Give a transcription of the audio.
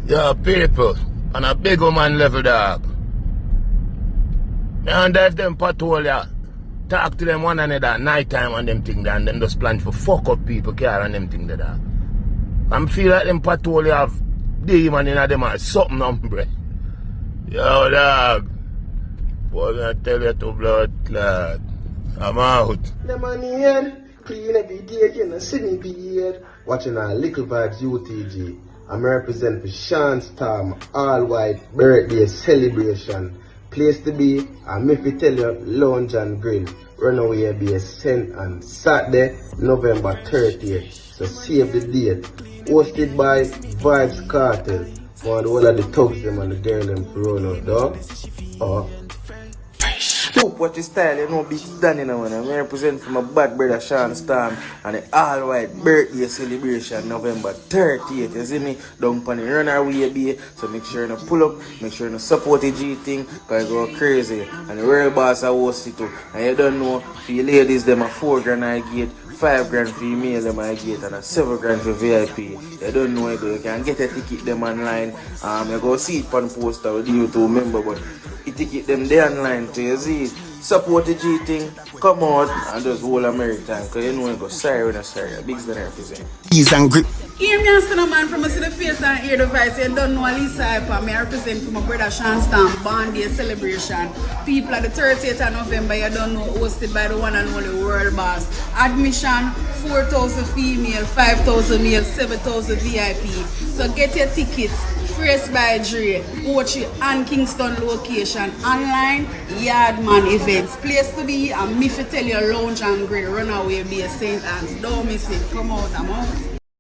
Yo, people, on a big woman level, dog. I wonder if them patrol ya, talk to them one another at night time and them thing there, and them just plan for fuck up people car and them thing there, dog. I feel like them patrol ya have demon in them or something, hombre. Yo, dog. Boy, I tell you to blood clot. I'm out. The money in, clean every day, you know, see me beard. Watching our Likkle Vybz UTG. I'm represent for Shawn Storm all white birthday celebration. Place to be, and if you tell you, lounge and grill. Runaway be a sent on Saturday, November 30th. So save the date. Hosted by Vybz Kartel. One of the whole of the thugs them and the girl them for run out, dog. Hope what you style, you know, big Danny now, and I'm represent for my bad brother Shawn Storm and the all white birthday celebration November 30th. You see me? Down on the runaway be. So make sure you pull up, make sure you support the G thing, cause it go crazy. And the real boss I host it too. And you don't know, for you ladies, them a 4 grand I get, 5 grand for female them I get, and a 7 grand for VIP. You don't know it, you can get a ticket them online. You go see it on the poster with you to remember, but you ticket them there online to you see it. Support the G thing, come out and just whole American, cause you know you go sorry when I sorry. Biggs than represent. Ease and grip. Hear me and stand man from see the face and hear the voice. You don't know Lisa Hyper. I represent for my brother Shawn Storm Born Day celebration. People at the 30th of November, you don't know, hosted by the one and only world boss. Admission 4,000 female, 5,000 male, 7,000 VIP. So get your tickets. Fresh by Dre, Ochi and Kingston location. Online, Yardman events. Place to be, and me for tell you, lounge and grill. Runaway be a St. Anne's. Don't miss it. Come out, I'm out.